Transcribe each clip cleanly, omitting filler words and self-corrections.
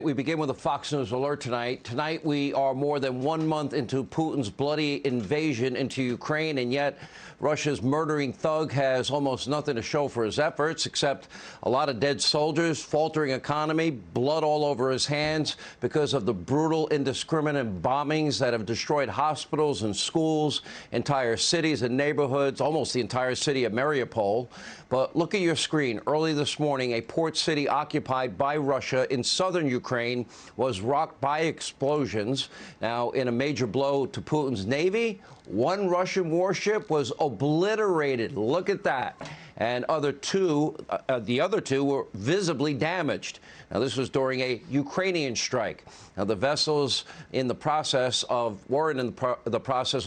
We begin with a Fox News alert tonight. Tonight, we are more than 1 month into Putin's bloody invasion into Ukraine, and yet Russia's murdering thug has almost nothing to show for his efforts, except a lot of dead soldiers, faltering economy, blood all over his hands because of the brutal, indiscriminate bombings that have destroyed hospitals and schools, entire cities and neighborhoods, almost the entire city of Mariupol. But look at your screen. Early this morning, a port city occupied by Russia in southern Ukraine was rocked by explosions. Now, in a major blow to Putin's navy, one Russian warship was obliterated. Look at that. And the other two were visibly damaged. Now, this was during a Ukrainian strike. Now, the vessels were in the process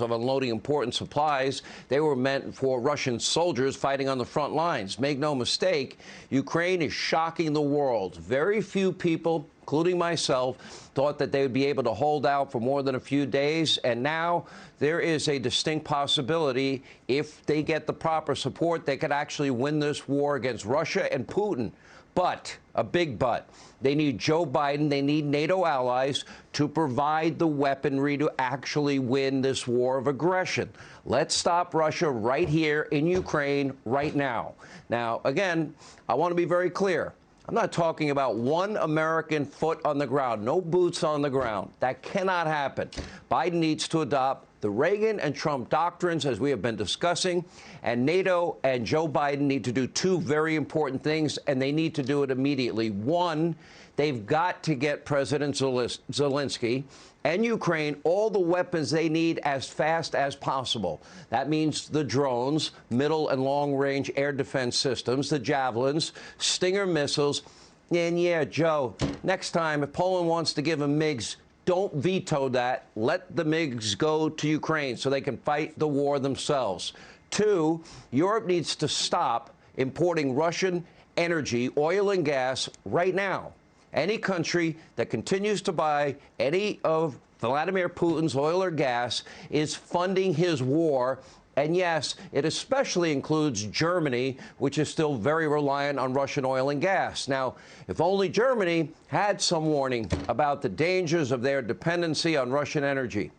of unloading important supplies. They were meant for Russian soldiers fighting on the front lines. Make no mistake, Ukraine is shocking the world. Very few people, including myself, thought that they would be able to hold out for more than a few days. And now there is a distinct possibility, if they get the proper support, they could actually win this war against Russia and Putin. But, a big but, they need Joe Biden, they need NATO allies to provide the weaponry to actually win this war of aggression. Let's stop Russia right here in Ukraine right now. Now, again, I want to be very clear. I'm not talking about one American foot on the ground, no boots on the ground. That cannot happen. Biden needs to adopt the Reagan and Trump doctrines, as we have been discussing, and NATO and Joe Biden need to do two very important things, and they need to do it immediately. One, they've got to get President Zelensky and Ukraine all the weapons they need as fast as possible. That means the drones, middle and long-range air defense systems, the javelins, Stinger missiles. And yeah, Joe, next time, if Poland wants to give them MiGs, don't veto that. Let the MiGs go to Ukraine so they can fight the war themselves. Two, Europe needs to stop importing Russian energy, oil and gas, right now. Any country that continues to buy any of Vladimir Putin's oil or gas is funding his war. And yes, it especially includes Germany, which is still very reliant on Russian oil and gas. Now, if only Germany had some warning about the dangers of their dependency on Russian energy.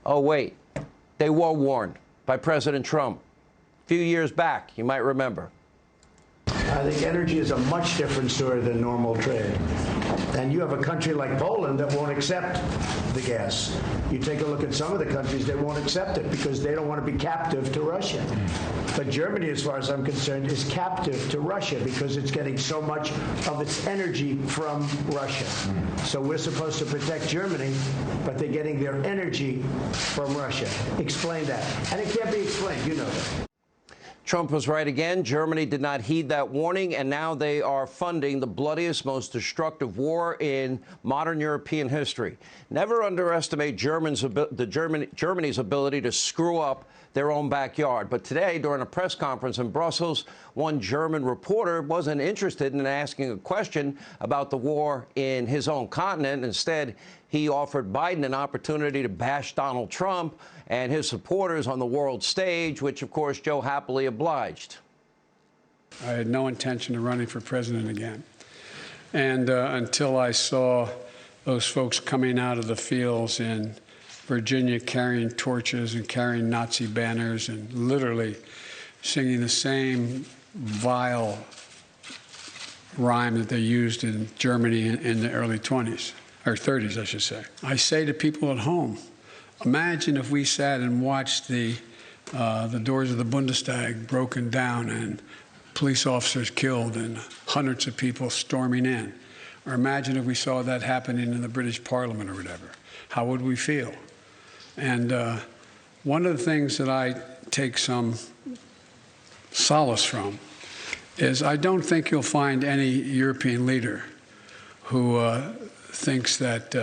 Oh, wait, they were warned by President Trump a few years back, you might remember. I think energy is a much different story than normal trade. And you have a country like Poland that won't accept the gas. You take a look at some of the countries, they won't accept it because they don't want to be captive to Russia. But Germany, as far as I'm concerned, is captive to Russia because it's getting so much of its energy from Russia. So we're supposed to protect Germany, but they're getting their energy from Russia. Explain that. And it can't be explained. You know that. Trump was right again. Germany did not heed that warning, and now they are funding the bloodiest, most destructive war in modern European history. Never underestimate Germany's ability to screw up their own backyard. But today, during a press conference in Brussels, one German reporter wasn't interested in asking a question about the war in his own continent. Instead, he offered Biden an opportunity to bash Donald Trump and his supporters on the world stage, which, of course, Joe happily obliged. I had no intention of running for president again. And until I saw those folks coming out of the fields in Virginia carrying torches and carrying Nazi banners and literally singing the same vile rhyme that they used in Germany in the early 20s, or 30s, I should say. I say to people at home, imagine if we sat and watched the doors of the Bundestag broken down and police officers killed and hundreds of people storming in. Or imagine if we saw that happening in the British Parliament or whatever. How would we feel? And one of the things that I take some solace from is I don't think you'll find any European leader who thinks that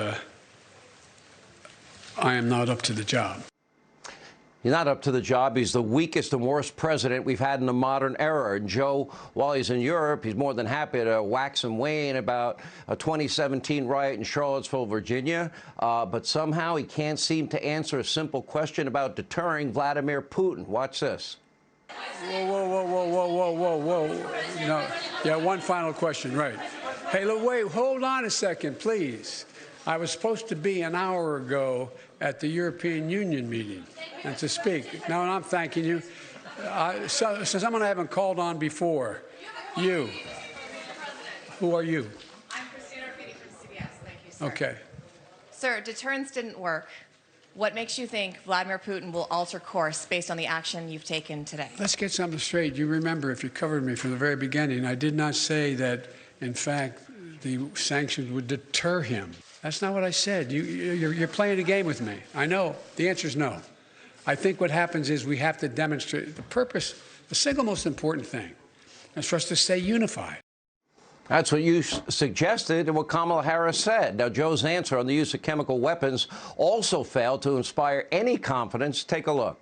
I am not up to the job. He's not up to the job. He's the weakest and worst president we've had in the modern era. And Joe, while he's in Europe, he's more than happy to wax and wane about a 2017 riot in Charlottesville, Virginia. But somehow he can't seem to answer a simple question about deterring Vladimir Putin. Watch this. Whoa. No, yeah, one final question, right. Hey, look, wait, hold on a second, please. I was supposed to be an hour ago at the European Union meeting and to speak. No, I'm thanking you. So someone I haven't called on before. You. Who are you? I'm Christina Arcady from CBS. Thank you, sir. Okay. Sir, deterrence didn't work. What makes you think Vladimir Putin will alter course based on the action you've taken today? Let's get something straight. You remember, if you covered me from the very beginning, I did not say that, in fact, the sanctions would deter him. That's not what I said. You're playing a game with me. I know. The answer is no. I think what happens is we have to demonstrate the purpose. The single most important thing is for us to stay unified. That's what you suggested and what Kamala Harris said. Now, Joe's answer on the use of chemical weapons also failed to inspire any confidence. Take a look.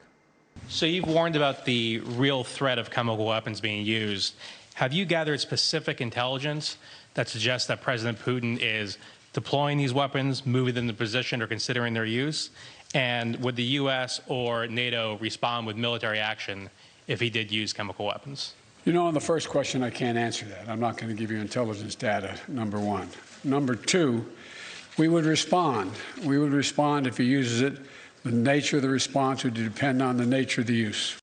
So you've warned about the real threat of chemical weapons being used. Have you gathered specific intelligence that suggests that President Putin is deploying these weapons, moving them to position, or considering their use? And would the U.S. or NATO respond with military action if he did use chemical weapons? You know, on the first question, I can't answer that. I'm not going to give you intelligence data, number one. Number two, we would respond. We would respond if he uses it. The nature of the response would depend on the nature of the use.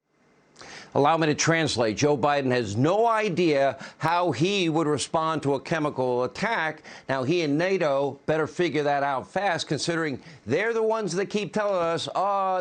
Allow me to translate. Joe Biden has no idea how he would respond to a chemical attack. Now, he and NATO better figure that out fast, considering they're the ones that keep telling us,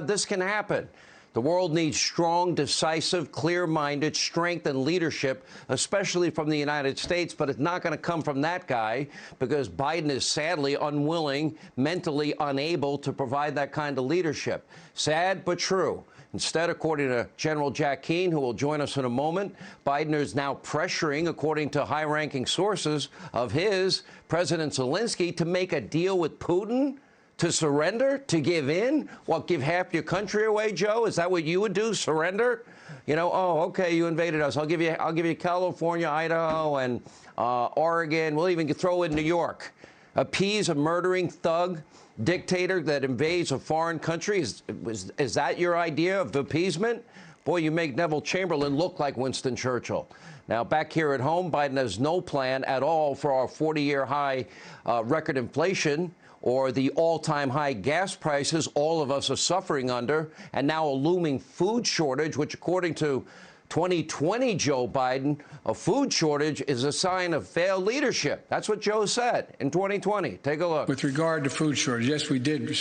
this can happen. The world needs strong, decisive, clear-minded strength and leadership, especially from the United States, but it's not going to come from that guy because Biden is sadly unwilling, mentally unable to provide that kind of leadership. Sad but true. Instead, according to General Jack Keane, who will join us in a moment, Biden is now pressuring, according to high-ranking sources of his, President Zelensky to make a deal with Putin, to surrender, to give in. What, give half your country away, Joe? Is that what you would do, surrender? You know, oh, okay, you invaded us. I'll give you California, Idaho, and Oregon. We'll even throw in New York. Appease a murdering thug dictator that invades a foreign country? Is that your idea of appeasement? Boy, you make Neville Chamberlain look like Winston Churchill. Now, back here at home, Biden has no plan at all for our 40-year high record inflation or the all-time high gas prices all of us are suffering under, and now a looming food shortage, which, according to 2020 Joe Biden, a food shortage is a sign of failed leadership. That's what Joe said in 2020. Take a look. With regard to food shortage, yes, we did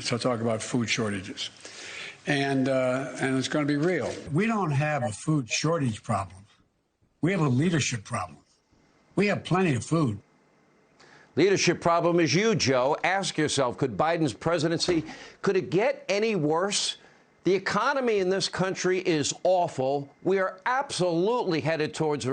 talk about food shortages. And it's going to be real. We don't have a food shortage problem. We have a leadership problem. We have plenty of food. Leadership problem is you, Joe. Ask yourself, could Biden's presidency, could it get any worse? The economy in this country is awful. We are absolutely headed towards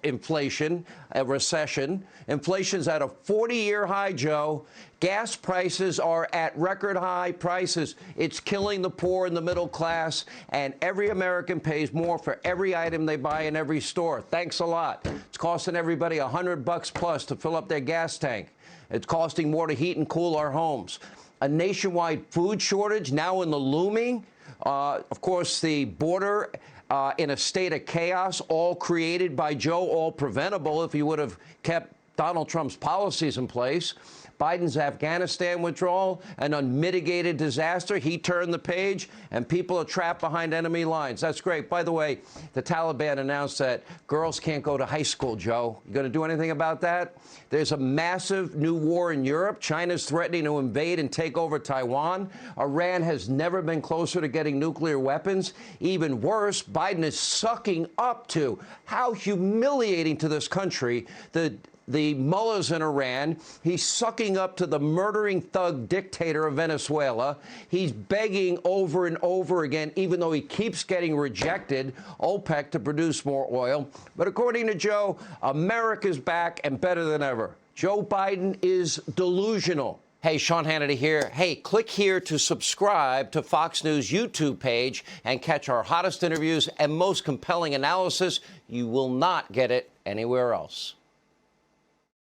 inflation, a recession. Inflation's at a 40-year high, Joe. Gas prices are at record high prices. It's killing the poor and the middle class, and every American pays more for every item they buy in every store. Thanks a lot. It's costing everybody $100 plus to fill up their gas tank. It's costing more to heat and cool our homes. A nationwide food shortage now in the looming. Of course, the border in a state of chaos, all created by Joe, all preventable if he would have kept Donald Trump's policies in place. Biden's Afghanistan withdrawal, an unmitigated disaster. He turned the page, and people are trapped behind enemy lines. That's great. By the way, the Taliban announced that girls can't go to high school, Joe. You going to do anything about that? There's a massive new war in Europe. China's threatening to invade and take over Taiwan. Iran has never been closer to getting nuclear weapons. Even worse, Biden is sucking up to how humiliating to this country the mullahs in Iran. He's sucking up to the murdering thug dictator of Venezuela. He's begging over and over again, even though he keeps getting rejected, OPEC to produce more oil. But according to Joe, America's back and better than ever. Joe Biden is delusional. Hey, Sean Hannity here. Hey, click here to subscribe to Fox News YouTube page and catch our hottest interviews and most compelling analysis. You will not get it anywhere else.